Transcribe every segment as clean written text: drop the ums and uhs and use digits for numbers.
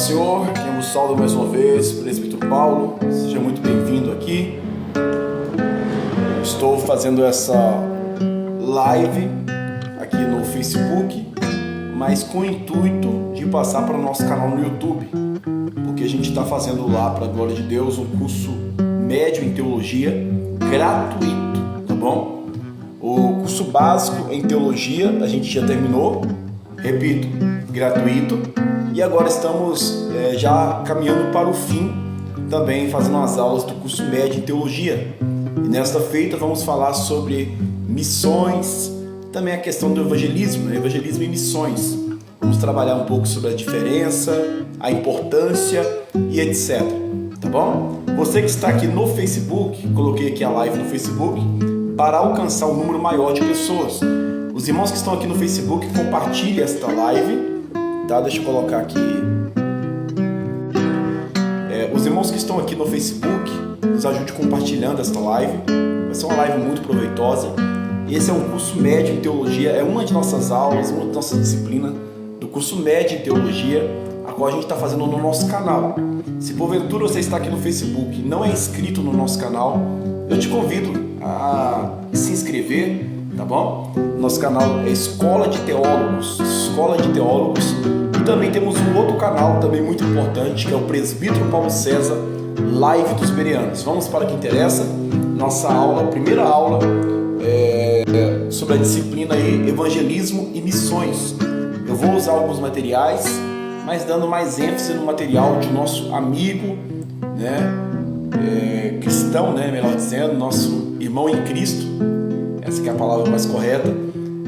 Senhor, quem vos sauda mais uma vez, presbítero Paulo, seja muito bem-vindo aqui. Estou fazendo essa live aqui no Facebook, mas com o intuito de passar para o nosso canal no YouTube, porque a gente está fazendo lá, para a glória de Deus, um curso médio em teologia gratuito, tá bom? O curso básico em teologia a gente já terminou, repito, gratuito, e agora estamos já caminhando para o fim, também fazendo as aulas do curso médio em teologia. E nesta feita vamos falar sobre missões, também a questão do evangelismo, evangelismo e missões. Vamos trabalhar um pouco sobre a diferença, a importância e etc. Tá bom? Você que está aqui no Facebook, coloquei aqui a live no Facebook, para alcançar um número maior de pessoas. Os irmãos que estão aqui no Facebook, compartilhem esta live, tá? Deixa eu colocar aqui. Os irmãos que estão aqui no Facebook, nos ajude compartilhando esta live. Vai ser uma live muito proveitosa. Esse é um curso médio em teologia, é uma de nossas aulas, uma de nossas disciplinas do curso médio em teologia, a qual a gente está fazendo no nosso canal. Se porventura você está aqui no Facebook e não é inscrito no nosso canal, eu te convido a se inscrever, tá bom? Nosso canal é Escola de Teólogos, e também temos um outro canal também muito importante, que é o Presbítero Paulo César, Live dos Bereanos. Vamos para o que interessa, nossa aula, primeira aula sobre a disciplina aí, Evangelismo e Missões. Eu vou usar alguns materiais, mas dando mais ênfase no material de nosso amigo, cristão, melhor dizendo, nosso irmão em Cristo, essa que é a palavra mais correta,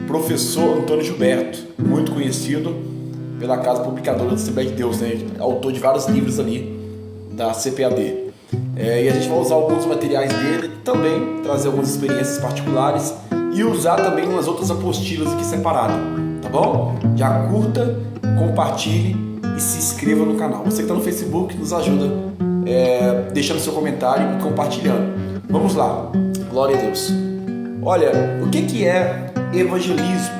professor Antônio Gilberto, muito conhecido pela Casa Publicadora da Assembleia de Deus, autor de vários livros ali da CPAD. E a gente vai usar alguns materiais dele, também trazer algumas experiências particulares e usar também umas outras apostilas aqui separadas, tá bom? Já curta, compartilhe e se inscreva no canal. Você que está no Facebook, nos ajuda deixando seu comentário e compartilhando. Vamos lá, glória a Deus. Olha, o que é evangelismo?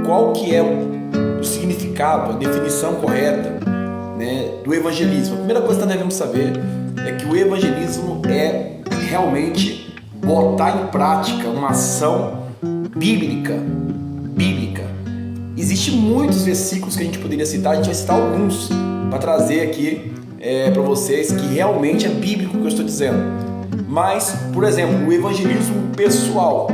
Qual que é o significado, a definição correta do evangelismo? A primeira coisa que nós devemos saber é que o evangelismo é realmente botar em prática uma ação bíblica. Existem muitos versículos que a gente poderia citar, a gente vai citar alguns para trazer aqui para vocês que realmente é bíblico o que eu estou dizendo. Mas, por exemplo, o evangelismo pessoal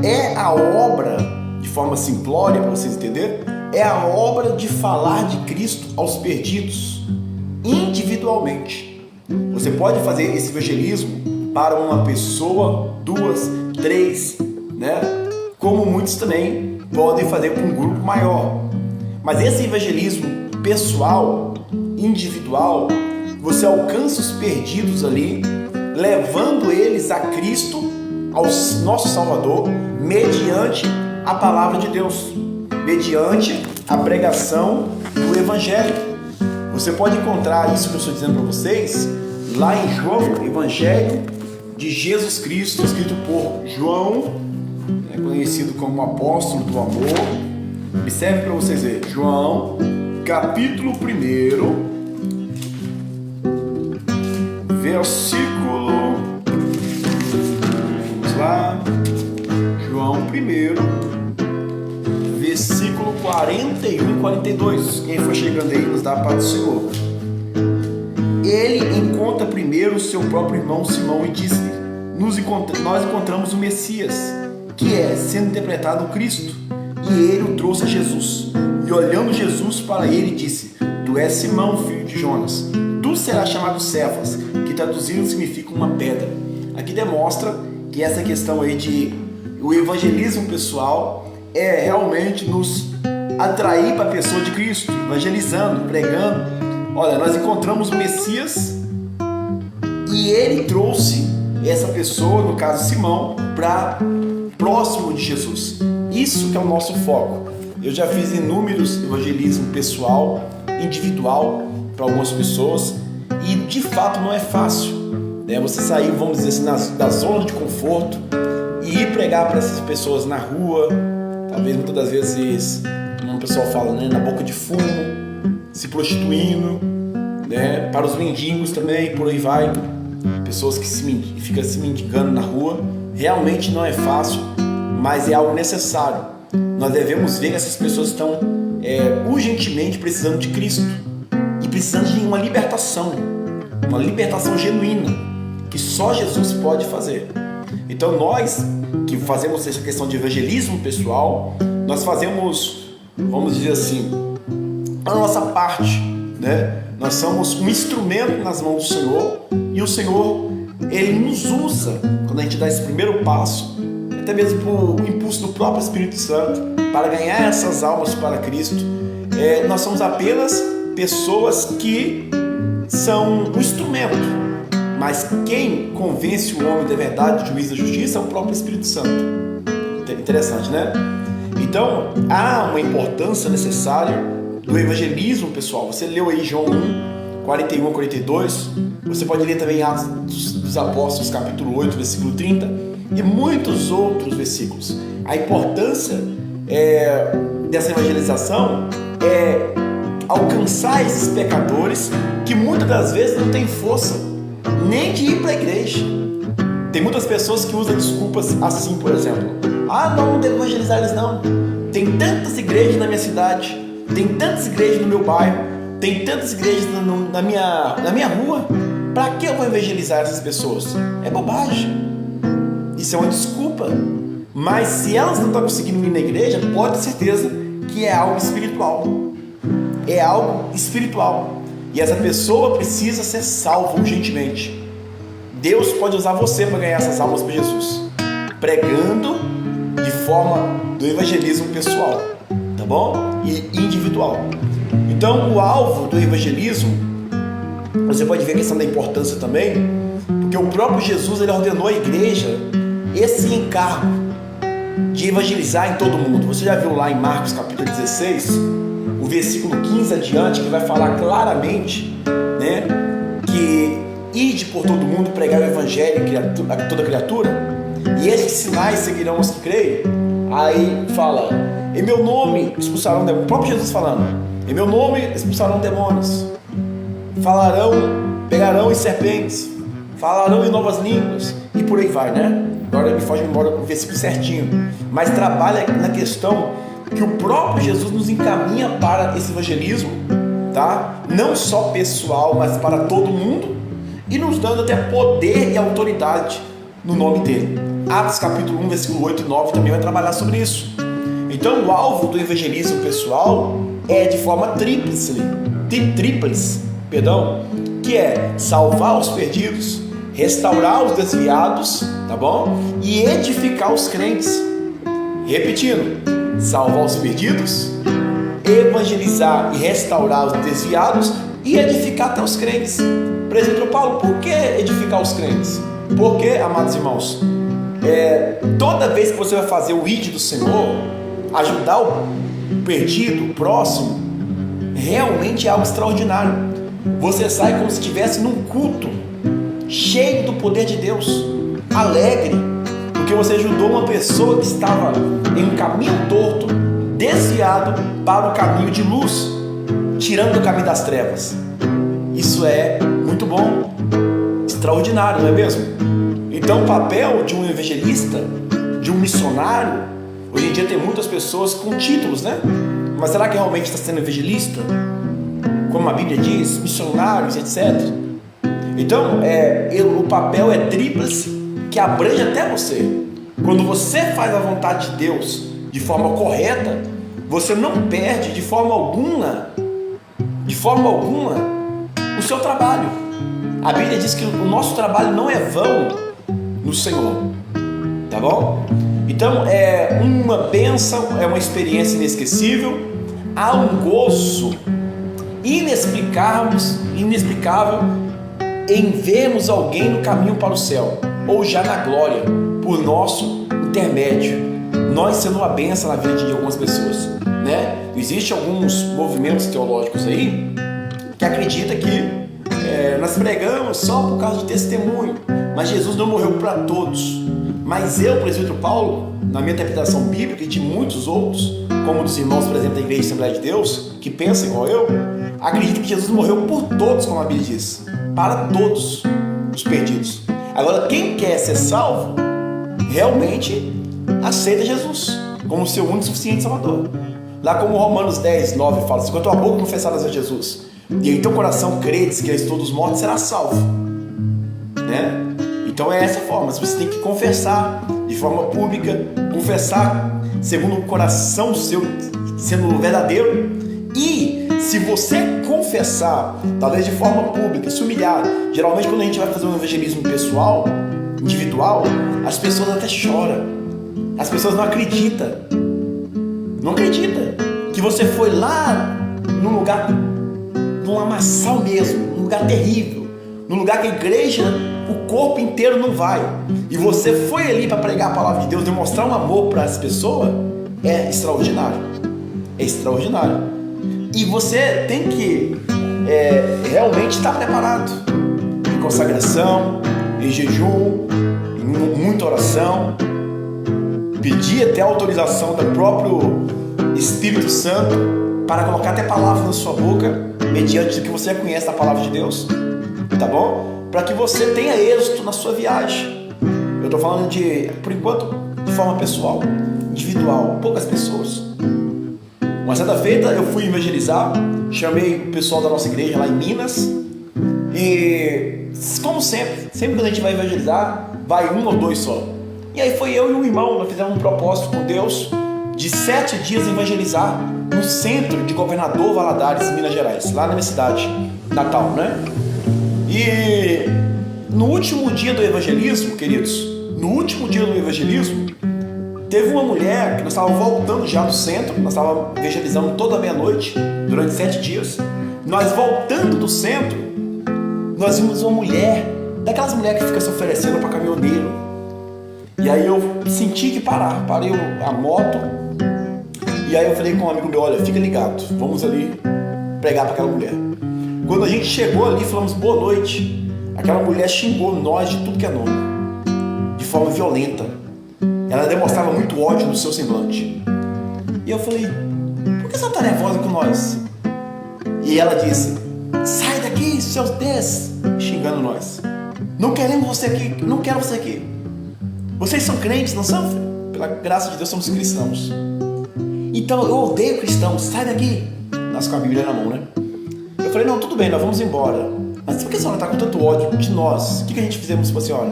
é a obra, de forma simplória para vocês entenderem, é a obra de falar de Cristo aos perdidos, individualmente. Você pode fazer esse evangelismo para uma pessoa, duas, três, como muitos também podem fazer para um grupo maior. Mas esse evangelismo pessoal, individual, você alcança os perdidos ali, levando eles a Cristo, ao nosso Salvador, mediante a palavra de Deus, mediante a pregação do Evangelho. Você pode encontrar isso que eu estou dizendo para vocês lá em João, Evangelho de Jesus Cristo, escrito por João, conhecido como apóstolo do amor. Observe para vocês verem, João, capítulo 1, versículo, vamos lá, João 1, versículo 41 e 42. Quem for chegando aí, nos dá a paz do Senhor. Ele encontra primeiro o seu próprio irmão Simão e disse-lhe: nós encontramos o Messias, que é, sendo interpretado, o Cristo. E ele o trouxe a Jesus. E olhando Jesus para ele, disse: tu és Simão, filho de Jonas. Tu serás chamado Cefas, que traduzindo significa uma pedra. Aqui demonstra que essa questão aí de o evangelismo pessoal é realmente nos atrair para a pessoa de Cristo, evangelizando, pregando. Olha, nós encontramos o Messias e ele trouxe essa pessoa, no caso Simão, para próximo de Jesus. Isso que é o nosso foco. Eu já fiz inúmeros evangelismo pessoal, individual, para algumas pessoas, e de fato não é fácil, você sair, vamos dizer assim, da zona de conforto e ir pregar para essas pessoas na rua, talvez muitas das vezes, como o pessoal fala, na boca de fumo, se prostituindo, né? Para os mendigos também, por aí vai. Pessoas que ficam se mendigando na rua. Realmente não é fácil, mas é algo necessário. Nós devemos ver que essas pessoas estão urgentemente precisando de Cristo e precisando de uma libertação genuína, que só Jesus pode fazer. Então nós que fazemos essa questão de evangelismo pessoal, nós fazemos, vamos dizer assim, a nossa parte, né? Nós somos um instrumento nas mãos do Senhor, e o Senhor, Ele nos usa quando a gente dá esse primeiro passo, até mesmo por impulso do próprio Espírito Santo, para ganhar essas almas para Cristo. Nós somos apenas pessoas que são um instrumento, mas quem convence o homem da verdade, do juízo e da justiça é o próprio Espírito Santo. Interessante, né? Então, há uma importância necessária do evangelismo, pessoal. Você leu aí João 1, 41 a 42, você pode ler também Atos dos Apóstolos, capítulo 8, versículo 30, e muitos outros versículos. A importância dessa evangelização é alcançar esses pecadores que muitas das vezes não têm força nem de ir para a igreja. Tem muitas pessoas que usam desculpas assim, por exemplo: não devo evangelizar eles não. Tem tantas igrejas na minha cidade, tem tantas igrejas no meu bairro, tem tantas igrejas na minha rua, para que eu vou evangelizar essas pessoas? É bobagem. Isso é uma desculpa. Mas se elas não estão conseguindo ir na igreja, pode ter certeza que é algo espiritual. É algo espiritual. E essa pessoa precisa ser salva urgentemente. Deus pode usar você para ganhar essas almas para Jesus, pregando de forma do evangelismo pessoal, tá bom? E individual. Então, o alvo do evangelismo, você pode ver a questão da importância também, porque o próprio Jesus, ele ordenou à igreja esse encargo de evangelizar em todo mundo. Você já viu lá em Marcos capítulo 16, o versículo 15 adiante, que vai falar claramente, né, que ide por todo mundo pregar o evangelho a toda criatura, e esses sinais seguirão os que creem. Aí fala: em meu nome expulsarão demônios. O próprio Jesus falando: em meu nome expulsarão demônios, pegarão em serpentes, falarão em novas línguas, e por aí vai, né? Agora me foge embora o versículo certinho, mas trabalha na questão que o próprio Jesus nos encaminha para esse evangelismo, tá? Não só pessoal, mas para todo mundo, e nos dando até poder e autoridade no nome dele. Atos capítulo 1, versículo 8 e 9 também vai trabalhar sobre isso. Então o alvo do evangelismo pessoal é de forma tríplice, que é salvar os perdidos, restaurar os desviados, tá bom? E edificar os crentes. Repetindo: salvar os perdidos, evangelizar e restaurar os desviados e edificar até os crentes. Presbítero Paulo, por que edificar os crentes? Porque, amados irmãos, toda vez que você vai fazer o ID do Senhor, ajudar o perdido, o próximo, realmente é algo extraordinário. Você sai como se estivesse num culto, cheio do poder de Deus, alegre, porque você ajudou uma pessoa que estava em um caminho torto, desviado para o caminho de luz, tirando o caminho das trevas. Isso é muito bom, extraordinário, não é mesmo? Então o papel de um evangelista, de um missionário, hoje em dia tem muitas pessoas com títulos, né? Mas será que realmente está sendo evangelista? Como a Bíblia diz, missionários, etc. Então, o papel é tríplice, que abrange até você. Quando você faz a vontade de Deus de forma correta, você não perde de forma alguma, o seu trabalho. A Bíblia diz que o nosso trabalho não é vão no Senhor, tá bom? Então, é uma bênção, é uma experiência inesquecível, há um gozo inexplicável em vermos alguém no caminho para o céu, ou já na glória, por nosso intermédio, nós sendo uma bênção na vida de algumas pessoas, né? Existem alguns movimentos teológicos aí que acreditam que nós pregamos só por causa de testemunho, mas Jesus não morreu para todos. Mas eu, presbítero Paulo, na minha interpretação bíblica e de muitos outros, como dos irmãos, por exemplo, da Igreja Assembleia de Deus, que pensam igual eu, acreditam que Jesus morreu por todos, como a Bíblia diz, para todos os perdidos. Agora, quem quer ser salvo, realmente aceita Jesus como seu único e suficiente Salvador. Lá como Romanos 10, 9 fala, se com a tua boca confessares a Jesus, e em teu coração credes que ele ressuscitou dos mortos, será salvo. Né? Então é essa forma, você tem que confessar de forma pública, confessar segundo o coração seu, sendo verdadeiro. E se você confessar, talvez de forma pública, se humilhar, geralmente quando a gente vai fazer um evangelismo pessoal, individual, as pessoas até choram, as pessoas não acreditam que você foi lá num lugar, num lamaçal mesmo, num lugar terrível, num lugar que a igreja, o corpo inteiro não vai, e você foi ali para pregar a palavra de Deus, demonstrar um amor para as pessoas. É extraordinário, e você tem que realmente estar preparado em consagração, em jejum, em muita oração, pedir até a autorização do próprio Espírito Santo para colocar até palavras na sua boca, mediante o que você conhece da palavra de Deus, tá bom? Para que você tenha êxito na sua viagem. Eu estou falando por enquanto, de forma pessoal, individual, poucas pessoas. Uma certa feita eu fui evangelizar, chamei o pessoal da nossa igreja lá em Minas, e como sempre quando a gente vai evangelizar, vai um ou dois só. E aí foi eu e um irmão, nós fizemos um propósito com Deus de 7 dias evangelizar no centro de Governador Valadares, Minas Gerais, lá na minha cidade natal, né? E no último dia do evangelismo, queridos, teve uma mulher que nós estávamos voltando já do centro, nós estávamos evangelizando toda a meia-noite, durante 7 dias. Nós voltando do centro, nós vimos uma mulher, daquelas mulheres que fica se oferecendo para caminhoneiro. E aí eu senti que parei a moto, e aí eu falei com um amigo meu, olha, fica ligado, vamos ali pregar para aquela mulher. Quando a gente chegou ali, falamos boa noite, aquela mulher xingou nós de tudo que é nome, de forma violenta. Ela demonstrava muito ódio no seu semblante. E eu falei, por que você está nervosa com nós? E ela disse, sai daqui, seus Deus, xingando nós. Não queremos você aqui, não quero você aqui. Vocês são crentes, não são? Pela graça de Deus somos cristãos. Então eu odeio cristãos, sai daqui. Nós com a Bíblia na mão, né? Eu falei, não, tudo bem, nós vamos embora. Mas por que a senhora está com tanto ódio de nós? O que a gente fizemos para a senhora?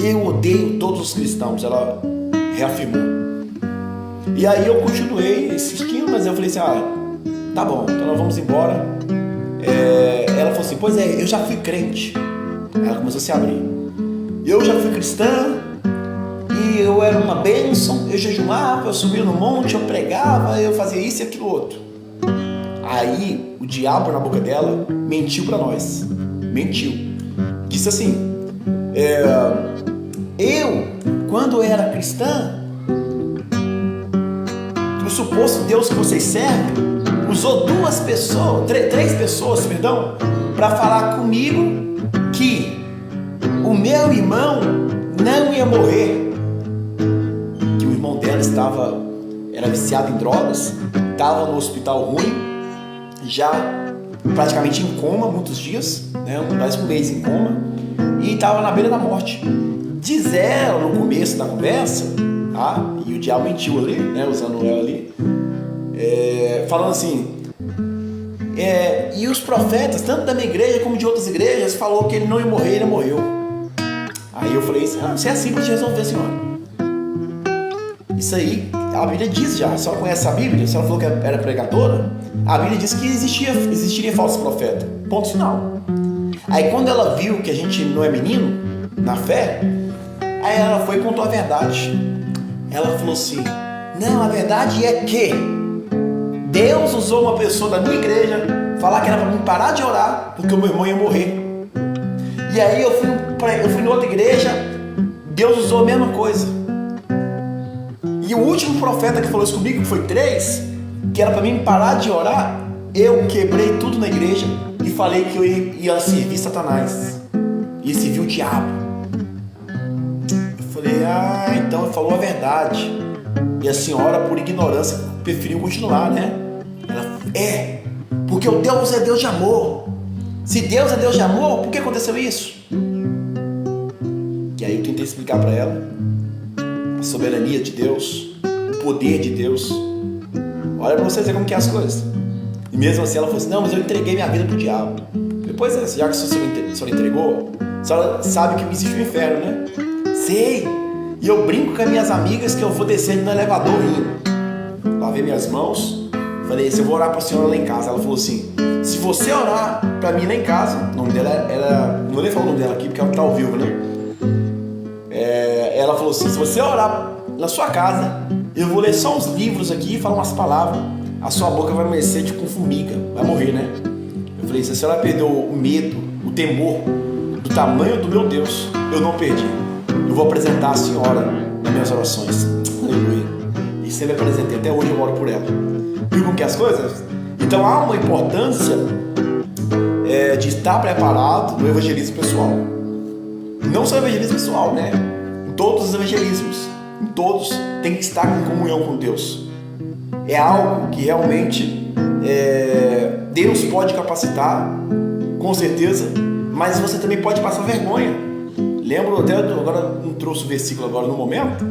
Eu odeio todos os cristãos, ela reafirmou. E aí eu continuei insistindo, mas eu falei assim, tá bom, então nós vamos embora. Ela falou assim, pois é, eu já fui crente. Ela começou a se abrir. Eu já fui cristã, e eu era uma bênção, eu jejuava, eu subia no monte, eu pregava, eu fazia isso e aquilo outro. Aí o diabo na boca dela mentiu para nós. Mentiu. Disse assim, eu, quando eu era cristã, o suposto Deus que vocês servem, usou três pessoas, para falar comigo que o meu irmão não ia morrer, que o irmão dela era viciado em drogas, estava no hospital ruim, já praticamente em coma, muitos dias, né, mais de um mês em coma, e estava na beira da morte. Diz ela no começo da conversa, tá? E o diabo mentiu ali, né, usando ela ali, falando assim, e os profetas, tanto da minha igreja como de outras igrejas, falou que ele não ia morrer, ele morreu. Aí eu falei assim, isso é simples de resolver, senhora. Isso aí, a Bíblia diz já, a senhora conhece a Bíblia? A senhora falou que era pregadora? A Bíblia diz que existiria falso profeta, ponto final. Aí quando ela viu que a gente não é menino, na fé, aí ela foi e contou a verdade. Ela falou assim, não, a verdade é que Deus usou uma pessoa da minha igreja falar que era para mim parar de orar porque o meu irmão ia morrer. E aí eu fui em outra igreja, Deus usou a mesma coisa. E o último profeta que falou isso comigo, que foi 3, que era para mim parar de orar, eu quebrei tudo na igreja e falei que eu ia servir Satanás, ia servir o diabo. Eu falei, então ele falou a verdade. E a senhora, por ignorância, preferiu continuar, né? Ela, porque o Deus é Deus de amor. Se Deus é Deus de amor, por que aconteceu isso? E aí eu tentei explicar para ela a soberania de Deus, o poder de Deus. Olha para vocês verem como que é as coisas. E mesmo assim ela falou assim, não, mas eu entreguei minha vida pro diabo. Depois, já que a senhora entregou, a senhora sabe que existe o inferno, né? Sei! E eu brinco com as minhas amigas que eu vou descer no elevador indo. Lavei minhas mãos, falei, se eu vou orar pra senhora lá em casa. Ela falou assim, se você orar pra mim lá em casa, o nome dela era, não vou nem falar o nome dela aqui porque ela tá ao vivo, né? Ela falou assim, se você orar na sua casa, eu vou ler só uns livros aqui e falar umas palavras, a sua boca vai amanhecer tipo com formiga, vai morrer, né? Eu falei, se a senhora perdeu o medo, o temor do tamanho do meu Deus, eu não perdi. Eu vou apresentar a senhora nas minhas orações. Aleluia. E sempre apresentei, até hoje eu oro por ela. Viu como que é as coisas? Então há uma importância de estar preparado no evangelismo pessoal. Não só o evangelismo pessoal, né? Em todos os evangelismos, em todos, tem que estar em comunhão com Deus. É algo que realmente Deus pode capacitar, com certeza, mas você também pode passar vergonha. Lembro até, agora não trouxe o versículo agora no momento,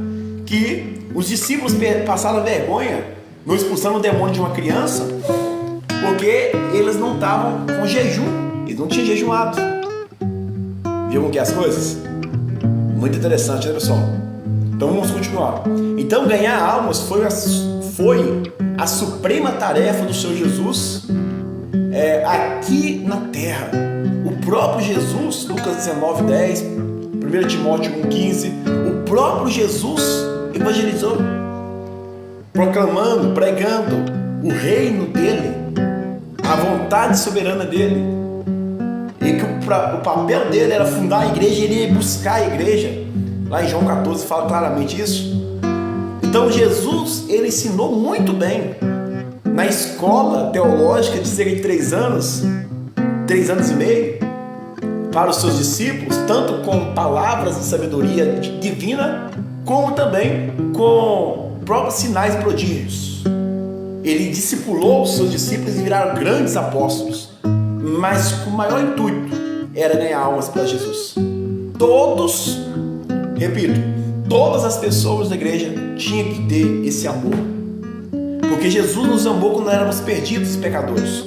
que os discípulos passaram vergonha não expulsando o demônio de uma criança, porque eles não estavam com jejum, eles não tinham jejuado. Viu como que é as coisas? Muito interessante, né, pessoal? Então vamos continuar. Então ganhar almas foi a suprema tarefa do Senhor Jesus aqui na terra. O próprio Jesus, Lucas 19:10, 1 Timóteo 1:15, o próprio Jesus evangelizou, proclamando, pregando o reino dele, a vontade soberana dele, e que o papel dele era fundar a igreja, e ele ia buscar a igreja. Lá em João 14 fala claramente isso. Então Jesus, ele ensinou muito bem na escola teológica de cerca de 3 anos e meio, para os seus discípulos, tanto com palavras de sabedoria divina, como também com próprios sinais e prodígios. Ele discipulou os seus discípulos e viraram grandes apóstolos, mas com o maior intuito era ganhar almas para Jesus. Todas as pessoas da igreja tinham que ter esse amor, porque Jesus nos amou quando éramos perdidos e pecadores.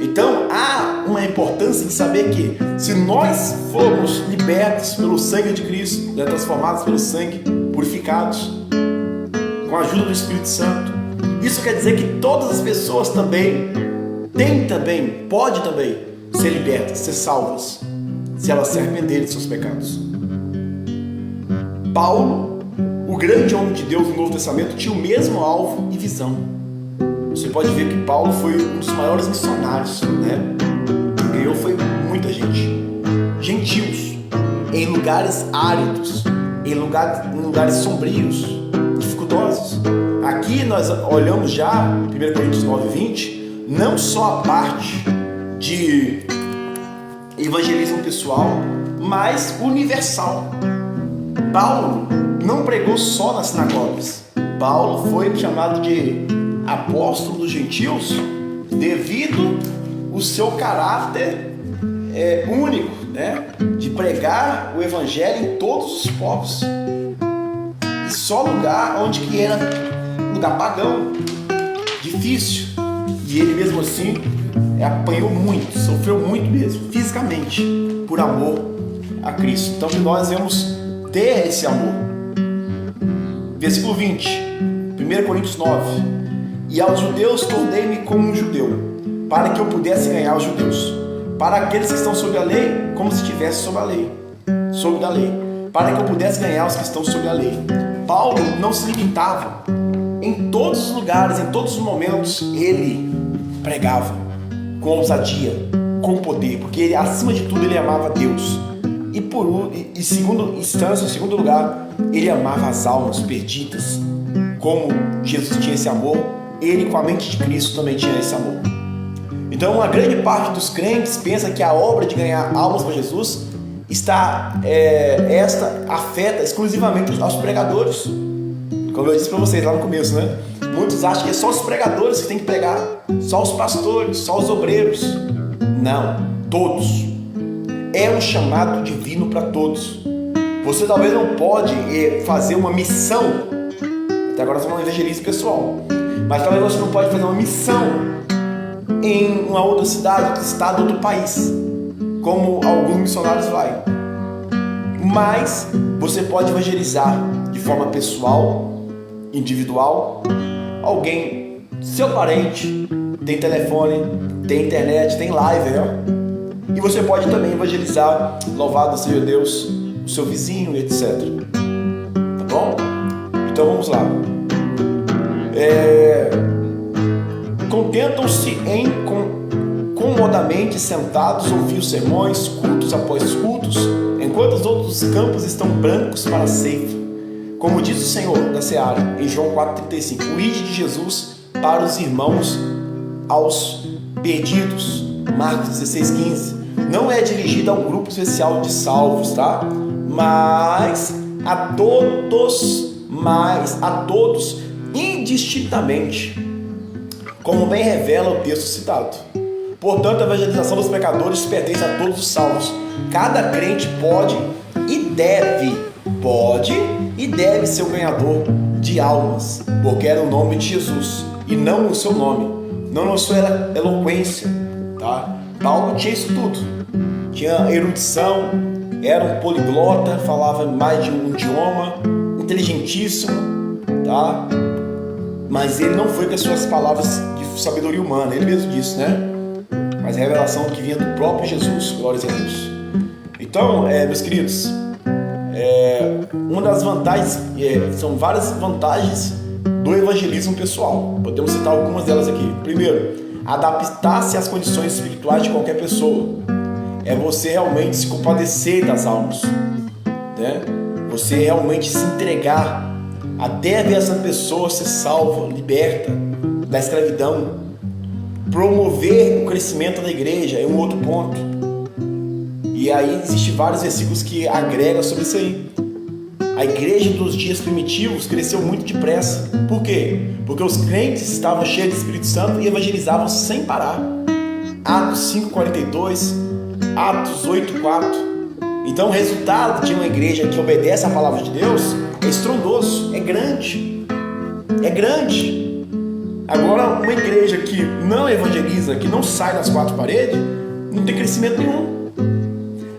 Então há uma importância em saber que, se nós formos libertos pelo sangue de Cristo, transformados pelo sangue, purificados com a ajuda do Espírito Santo, isso quer dizer que todas as pessoas podem também ser libertas, ser salvas, se elas se arrependerem de seus pecados. Paulo, o grande homem de Deus no Novo Testamento, tinha o mesmo alvo e visão. Você pode ver que Paulo foi um dos maiores missionários, né? Ganhou foi muita gente, gentios, em lugares áridos, em lugares sombrios, dificultosos. Aqui nós olhamos já, 1 Coríntios 9:20, não só a parte de evangelismo pessoal, mas universal. Paulo não pregou só nas sinagogas. Paulo foi chamado de apóstolo dos gentios devido ao seu caráter único, né? De pregar o evangelho em todos os povos. E só lugar onde que era lugar pagão, difícil. E ele mesmo assim apanhou muito, sofreu muito mesmo, fisicamente, por amor a Cristo. Então que nós devemos ter esse amor. Versículo 20, 1 Coríntios 9. E aos judeus tornei-me como um judeu, para que eu pudesse ganhar os judeus. Para aqueles que estão sob a lei, como se estivesse sob a lei, para que eu pudesse ganhar os que estão sob a lei. Paulo não se limitava. Em todos os lugares, em todos os momentos, ele pregava com ousadia, com poder, porque ele, acima de tudo, ele amava Deus. E segundo lugar, ele amava as almas perdidas. Como Jesus tinha esse amor, ele, com a mente de Cristo, também tinha esse amor. Então, uma grande parte dos crentes pensa que a obra de ganhar almas para Jesus afeta exclusivamente aos pregadores. Como eu disse para vocês lá no começo, né? Muitos acham que é só os pregadores que tem que pregar, só os pastores, só os obreiros. Não, todos. É um chamado divino para todos. Você talvez não pode fazer uma missão, até agora nós estamos no evangelismo pessoal, mas talvez você não pode fazer uma missão em uma outra cidade, outro estado, outro país, como alguns missionários vai. Mas você pode evangelizar de forma pessoal, individual. Alguém, seu parente, tem telefone, tem internet, tem live, né? E você pode também evangelizar, louvado seja Deus, o seu vizinho, etc. Tá bom? Então vamos lá. Contentam-se em comodamente sentados ouvir os sermões, cultos após cultos, enquanto os outros campos estão brancos para a ceifa. Como diz o Senhor da Seara, em João 4,35, o ide de Jesus para os irmãos aos perdidos. Marcos 16,15. Não é dirigida a um grupo especial de salvos, tá? Mas a todos indistintamente, como bem revela o texto citado. Portanto, a evangelização dos pecadores pertence a todos os salvos. Cada crente pode e deve ser o ganhador de almas, porque era o nome de Jesus e não o seu nome, não a sua eloquência, tá? Paulo tinha isso tudo, tinha erudição, era um poliglota, falava mais de um idioma, inteligentíssimo, tá? Mas ele não foi com as suas palavras de sabedoria humana, ele mesmo disse, né? Mas a revelação que vinha do próprio Jesus, glórias a Deus. Então, meus queridos, uma das vantagens, são várias vantagens do evangelismo pessoal. Podemos citar algumas delas aqui. Primeiro, adaptar-se às condições espirituais de qualquer pessoa. É você realmente se compadecer das almas, né? Você realmente se entregar até ver essa pessoa ser salva, liberta da escravidão. Promover o crescimento da igreja é um outro ponto. E aí existem vários versículos que agregam sobre isso aí. A igreja dos dias primitivos cresceu muito depressa. Por quê? Porque os crentes estavam cheios do Espírito Santo e evangelizavam sem parar. Atos 5,42, Atos 8,4. Então o resultado de uma igreja que obedece à palavra de Deus é estrondoso, é grande. É grande. Agora, uma igreja que não evangeliza, que não sai das quatro paredes, não tem crescimento nenhum.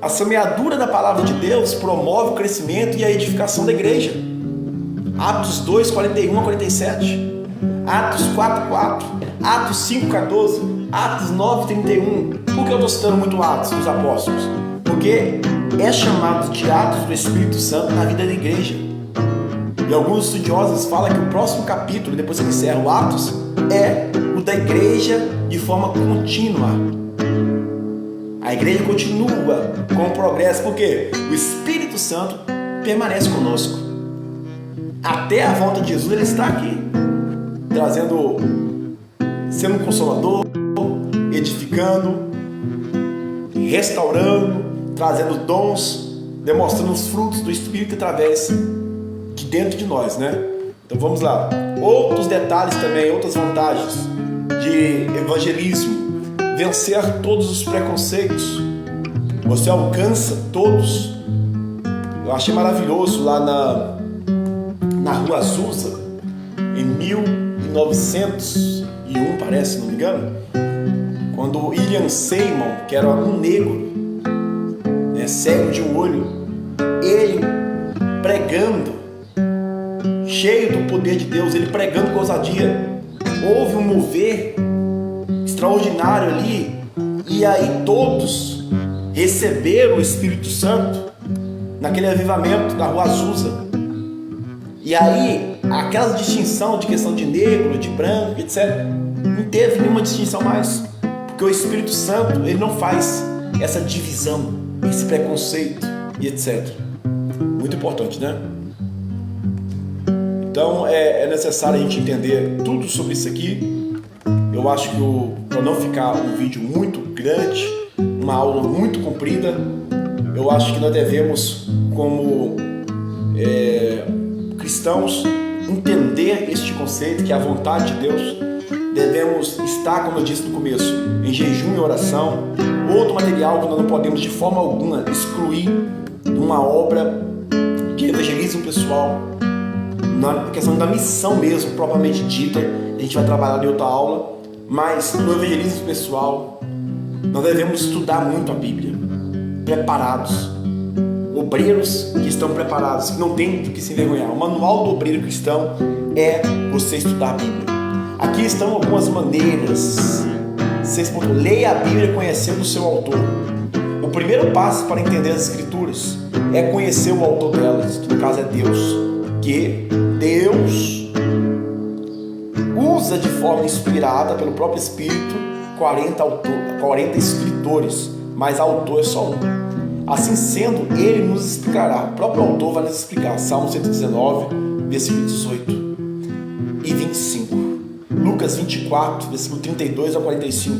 A semeadura da palavra de Deus promove o crescimento e a edificação da igreja. Atos 2, 41 a 47, Atos 4,4, Atos 5,14, Atos 9, 31. Por que eu estou citando muito Atos dos Apóstolos? Porque é chamado de Atos do Espírito Santo na vida da igreja. E alguns estudiosos falam que o próximo capítulo, depois que encerra o Atos, é o da igreja de forma contínua. A igreja continua com o progresso, porque o Espírito Santo permanece conosco. Até a volta de Jesus, ele está aqui, sendo um consolador, edificando, restaurando, trazendo dons, demonstrando os frutos do Espírito através de dentro de nós, né? Então vamos lá. Outros detalhes também, outras vantagens de evangelismo. Vencer todos os preconceitos. Você alcança todos. Eu achei maravilhoso lá na Rua Azusa, em 1901, parece, se não me engano, quando William Seymour, que era um negro, cego de um olho, ele pregando, cheio do poder de Deus, ele pregando com ousadia, houve um mover extraordinário ali, e aí todos receberam o Espírito Santo naquele avivamento da Rua Azusa. E aí aquela distinção de questão de negro, de branco, etc., não teve nenhuma distinção mais, porque o Espírito Santo, ele não faz essa divisão, esse preconceito e etc. Muito importante, né? Então é necessário a gente entender tudo sobre isso aqui. Eu acho que para não ficar um vídeo muito grande, uma aula muito comprida, eu acho que nós devemos, como cristãos, entender este conceito, que é a vontade de Deus, devemos estar, como eu disse no começo, em jejum e oração. Outro material que nós não podemos de forma alguma excluir de uma obra de evangelismo pessoal, na questão da missão mesmo, propriamente dita. A gente vai trabalhar em outra aula, mas no evangelismo pessoal nós devemos estudar muito a Bíblia, preparados, obreiros que estão preparados, que não tem do que se envergonhar. O manual do obreiro cristão é você estudar a Bíblia. Aqui estão algumas maneiras. 6. Leia a Bíblia conhecendo o seu autor. O primeiro passo para entender as Escrituras é conhecer o autor delas, que no caso é Deus, que Deus usa de forma inspirada pelo próprio Espírito 40 escritores, mas autor é só um. Assim sendo, ele nos explicará, o próprio autor vai nos explicar. Salmo 119, versículo 18 e 25. Lucas 24, versículo 32 a 45.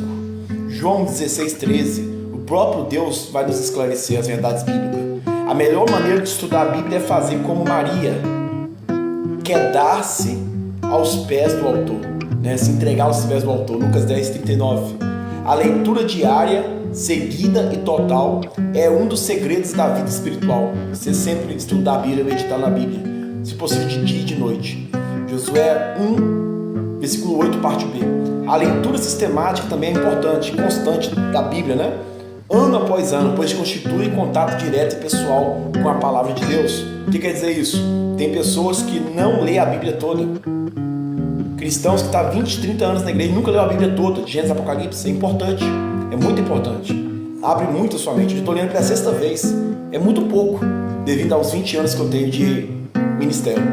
João 16, 13. O próprio Deus vai nos esclarecer as verdades bíblicas. A melhor maneira de estudar a Bíblia é fazer como Maria, quedar-se aos pés do autor, né? Se entregar aos pés do autor. Lucas 10, 39. A leitura diária, seguida e total é um dos segredos da vida espiritual. Você sempre estudar a Bíblia, meditar na Bíblia, se possível de dia e de noite. Josué 1, versículo 8, parte B. A leitura sistemática também é importante, constante da Bíblia, né? Ano após ano, pois constitui contato direto e pessoal com a palavra de Deus. O que quer dizer isso? Tem pessoas que não lêem a Bíblia toda. Cristãos que estão há 20, 30 anos na igreja e nunca leu a Bíblia toda. Gênesis, Apocalipse, é importante. É muito importante. Abre muito a sua mente. Eu estou lendo pela 6ª vez. É muito pouco, devido aos 20 anos que eu tenho de ministério.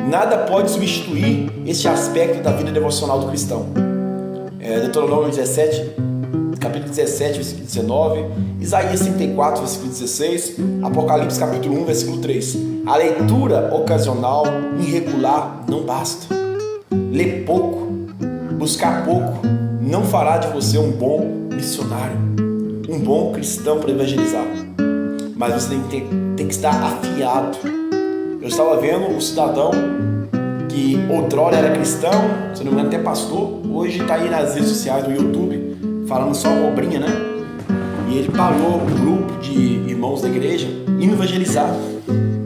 Nada pode substituir este aspecto da vida devocional do cristão. Deuteronômio 17, capítulo 17, versículo 19. Isaías 34, versículo 16. Apocalipse, capítulo 1, versículo 3. A leitura ocasional, irregular, não basta. Ler pouco, buscar pouco, não fará de você um bom missionário, um bom cristão para evangelizar. Mas você tem que estar afiado. Eu estava vendo um cidadão que outrora era cristão, se não me engano até pastor, hoje está aí nas redes sociais do YouTube, falando só abobrinha, né? E ele parou um grupo de irmãos da igreja indo evangelizar.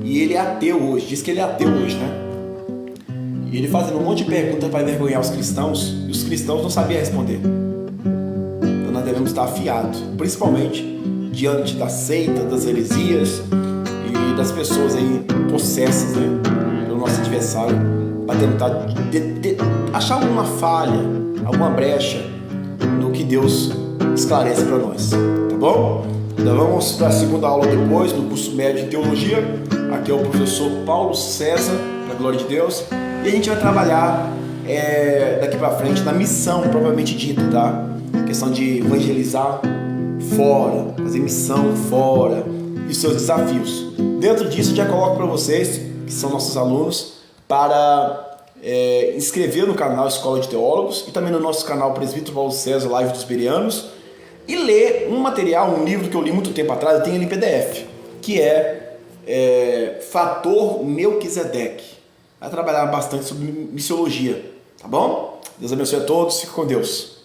E ele é ateu hoje, diz que ele é ateu hoje, né? E ele fazendo um monte de perguntas para envergonhar os cristãos, e os cristãos não sabiam responder. Então nós devemos estar afiados, principalmente diante da seita, das heresias e das pessoas aí possessas, né, pelo nosso adversário, para tentar achar alguma falha, alguma brecha no que Deus esclarece para nós, tá bom? Então vamos para a segunda aula depois, no curso médio de teologia. Aqui é o professor Paulo César, para a glória de Deus. E a gente vai trabalhar daqui para frente na missão propriamente dita, tá? Questão de evangelizar fora, fazer missão fora e seus desafios. Dentro disso, já coloco para vocês, que são nossos alunos, para inscrever no canal Escola de Teólogos e também no nosso canal Presbítero Paulo César, Live dos Bereanos, e ler um material, um livro que eu li muito tempo atrás, eu tenho ele em PDF, que é Fator Melquisedeque. Vai trabalhar bastante sobre missiologia, tá bom? Deus abençoe a todos, fique com Deus.